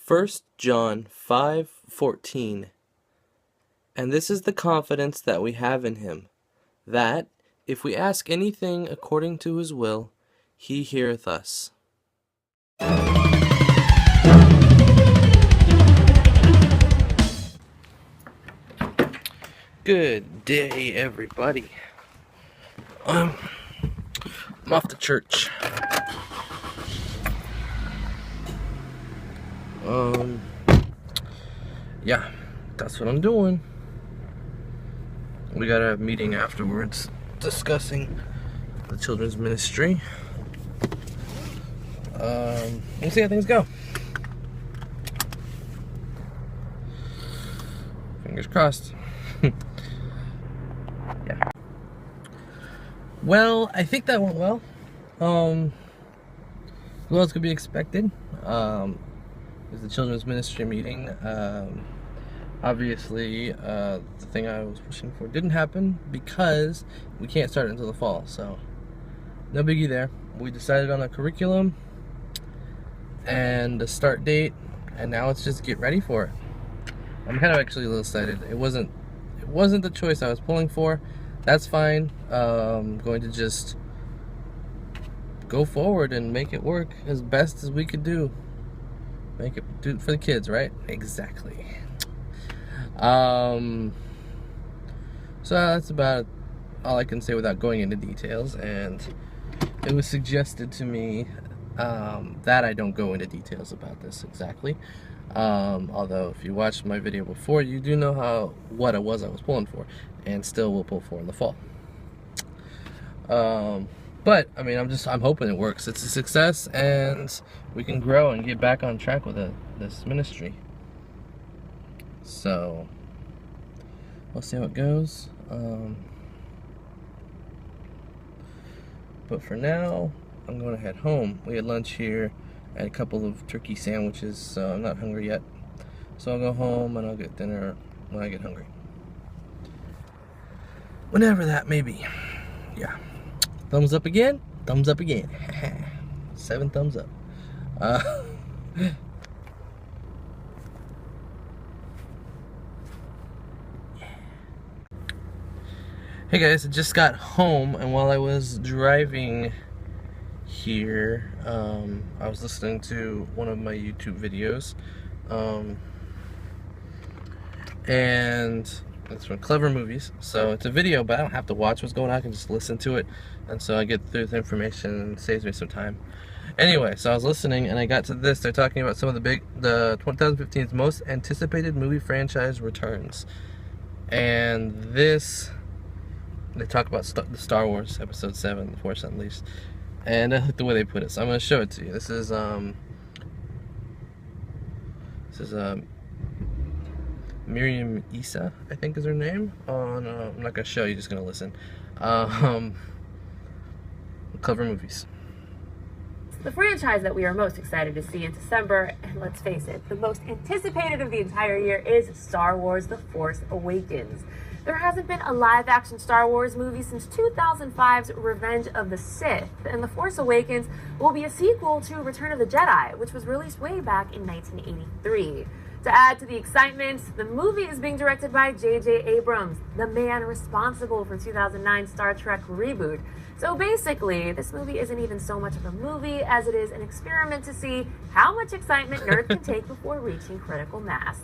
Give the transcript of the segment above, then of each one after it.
1 John 5:14. And this is the confidence that we have in him, that, if we ask anything according to his will, he heareth us. Good day, everybody. I'm off to church. Yeah, that's what I'm doing. We got a meeting afterwards discussing the children's ministry. We'll see how things go. Fingers crossed. Yeah. Well, I think that went well. Well as could be expected. It was the children's ministry meeting. Obviously, the thing I was pushing for didn't happen because we can't start until the fall, so no biggie there. We decided on a curriculum and a start date, and now let's just get ready for it. I'm kind of actually a little excited. It wasn't the choice I was pulling for. That's fine. I'm going to just go forward and make it work as best as we could do. Make it do it for the kids, right? Exactly. So that's about all I can say without going into details, and it was suggested to me that I don't go into details about this exactly. Although if you watched my video before, you do know what I was pulling for, and still will pull for in the fall. But I mean, I'm hoping it works. It's a success, and we can grow and get back on track with this ministry. So we'll see how it goes. But for now, I'm going to head home. We had lunch here. I had a couple of turkey sandwiches, so I'm not hungry yet. So I'll go home and I'll get dinner when I get hungry. Whenever that may be. Yeah. Thumbs up again. Thumbs up again. 7 thumbs up. Hey guys, I just got home, and while I was driving here, I was listening to one of my YouTube videos, and it's from Clever Movies. So it's a video, but I don't have to watch what's going on. I can just listen to it, and so I get through the information and it saves me some time. Anyway, so I was listening and I got to this. They're talking about some of the 2015's most anticipated movie franchise returns, and this. They talk about the Star Wars Episode 7, The Force Unleashed, and I like the way they put it, so I'm going to show it to you. This is Miriam Isa, I think is her name. Oh no, I'm not going to show you, just going to listen. Clever Movies. The franchise that we are most excited to see in December, and let's face it, the most anticipated of the entire year, is Star Wars The Force Awakens. There hasn't been a live-action Star Wars movie since 2005's Revenge of the Sith, and The Force Awakens will be a sequel to Return of the Jedi, which was released way back in 1983. To add to the excitement, the movie is being directed by J.J. Abrams, the man responsible for 2009 Star Trek reboot. So basically, this movie isn't even so much of a movie as it is an experiment to see how much excitement nerds can take before reaching critical mass.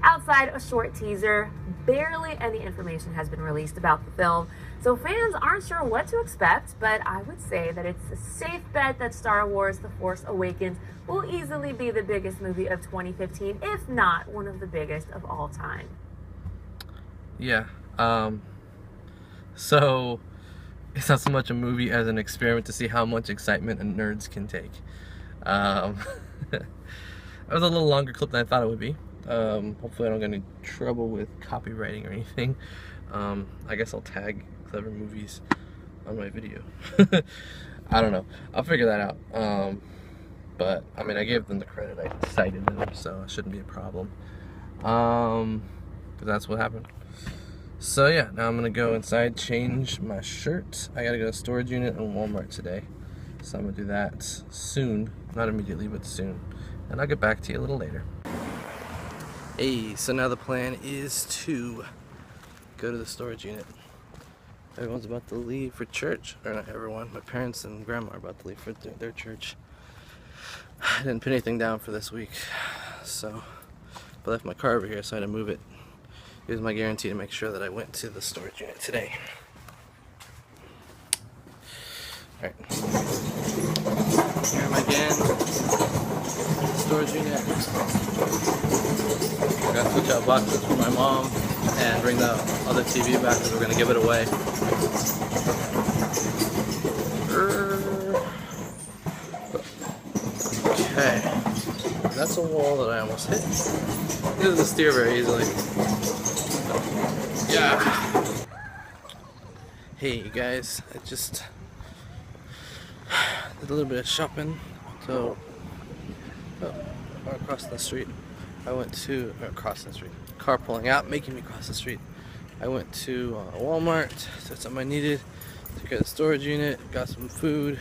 Outside a short teaser, barely any information has been released about the film, so fans aren't sure what to expect, but I would say that it's a safe bet that Star Wars The Force Awakens will easily be the biggest movie of 2015, if not one of the biggest of all time. Yeah, so it's not so much a movie as an experiment to see how much excitement nerds can take. That was a little longer clip than I thought it would be. Hopefully I don't get any trouble with copywriting or anything. I guess I'll tag Clever Movies on my video. I don't know. I'll figure that out. But, I mean, I gave them the credit. I cited them, so it shouldn't be a problem. But that's what happened. So, yeah, now I'm going to go inside, change my shirt. I got to go to storage unit in Walmart today. So I'm going to do that soon. Not immediately, but soon. And I'll get back to you a little later. Hey, so now the plan is to go to the storage unit. Everyone's about to leave for church. Or not everyone, my parents and grandma are about to leave for their church. I didn't put anything down for this week, so I left my car over here, so I had to move it. It was my guarantee to make sure that I went to the storage unit today. Alright. Here I am again. Storage unit. I gotta switch out boxes for my mom and bring the other TV back because we're gonna give it away. Okay. That's a wall that I almost hit. This doesn't steer very easily. Yeah. Hey you guys, I just did a little bit of shopping. So, across the street. I went to across the street. Car pulling out, making me cross the street. I went to Walmart, took something I needed, took out the storage unit, got some food.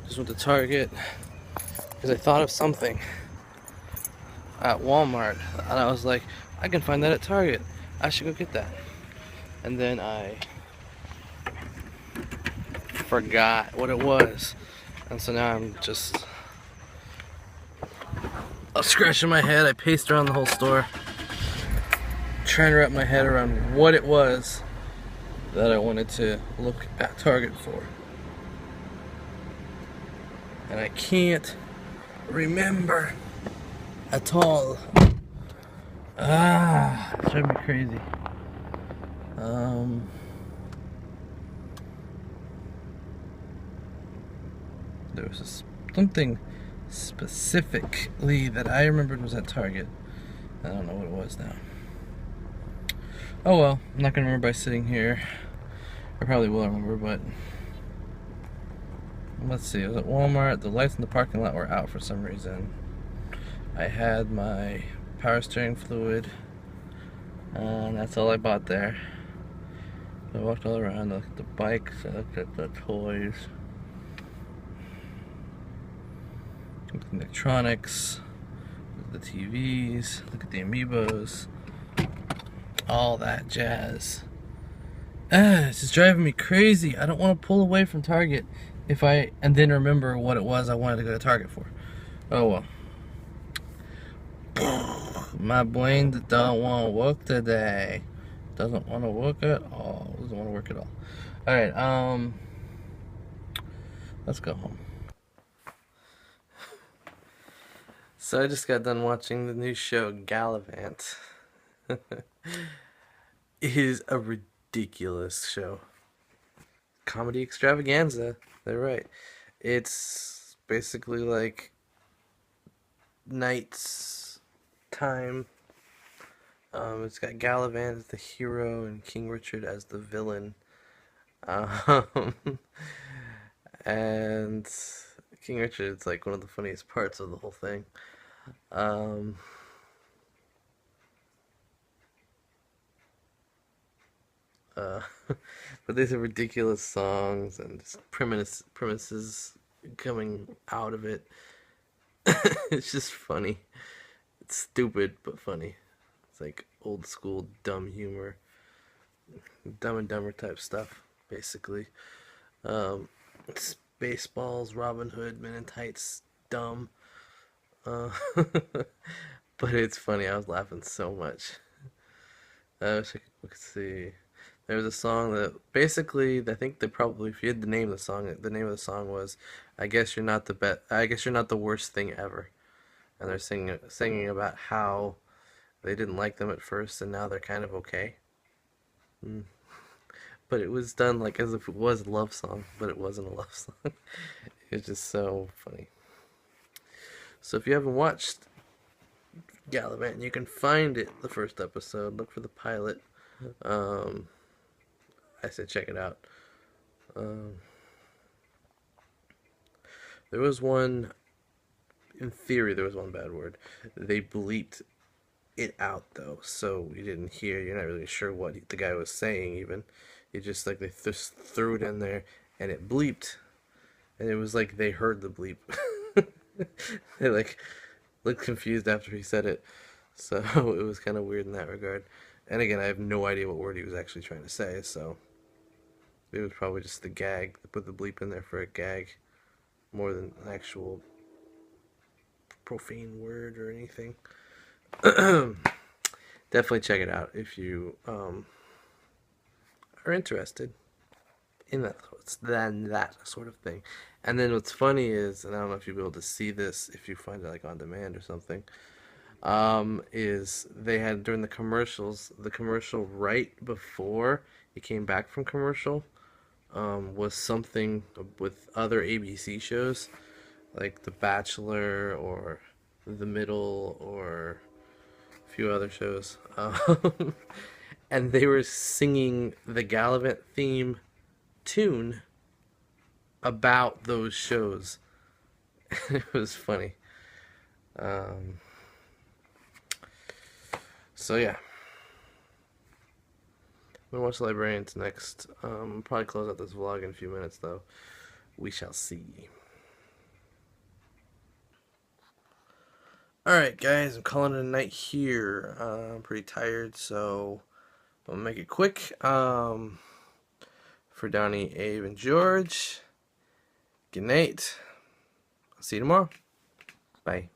Just went to Target because I thought of something at Walmart, and I was like, I can find that at Target. I should go get that. And then I forgot what it was, and so now I'm scratching my head. I paced around the whole store, trying to wrap my head around what it was that I wanted to look at Target for. And I can't remember at all. It's driving me crazy. There was something specifically that I remembered was at Target. I don't know what it was now. Oh well, I'm not gonna remember by sitting here. I probably will remember, but let's see. It was at Walmart. The lights in the parking lot were out for some reason. I had my power steering fluid, and that's all I bought there. I walked all around. I looked at the bikes. I looked at the toys. Look at the electronics, look at the TVs, look at the amiibos, all that jazz. It's just driving me crazy. I don't want to pull away from Target and then remember what it was I wanted to go to Target for. Oh well. My brain don't want to work today. Doesn't want to work at all. Doesn't want to work at all. Alright, let's go home. So I just got done watching the new show Gallivant. It is a ridiculous show. Comedy extravaganza. They're right. It's basically like Knight's time. It's got Gallivant as the hero and King Richard as the villain. And King Richard's like one of the funniest parts of the whole thing. But these are ridiculous songs and just premises coming out of it. It's just funny. It's stupid but funny. It's like old school dumb humor, Dumb and Dumber type stuff, basically. It's Baseballs, Robin Hood, Men in Tights, dumb. But it's funny. I was laughing so much. I wish I could see. There was a song that basically, I think they probably, if you had the name of the name of the song was, "I guess you're not the best. I guess you're not the worst thing ever." And they're singing about how they didn't like them at first, and now they're kind of okay. Mm. But it was done like as if it was a love song, but it wasn't a love song. It was just so funny. So if you haven't watched Gallivant, you can find it, the first episode. Look for the pilot. I said check it out. There was one, in theory, there was one bad word. They bleeped it out though, so you didn't hear. You're not really sure what the guy was saying even. It just like they just threw it in there and it bleeped, and it was like they heard the bleep. They like looked confused after he said it. So it was kind of weird in that regard. And again, I have no idea what word he was actually trying to say, so it was probably just the gag. They put the bleep in there for a gag more than an actual profane word or anything. Definitely check it out if you are interested in that sort of thing. And then what's funny is, and I don't know if you'll be able to see this if you find it like on demand or something, is they had during the commercials, the commercial right before he came back from commercial, was something with other ABC shows like The Bachelor or The Middle or a few other shows. And they were singing the Gallivant theme tune about those shows. It was funny. So yeah, I'm gonna watch Librarians next. Probably close out this vlog in a few minutes though. We shall see. Alright guys, I'm calling it a night here. I'm pretty tired, so I'm gonna make it quick. For Donnie, Abe, and George, good night. I'll see you tomorrow. Bye.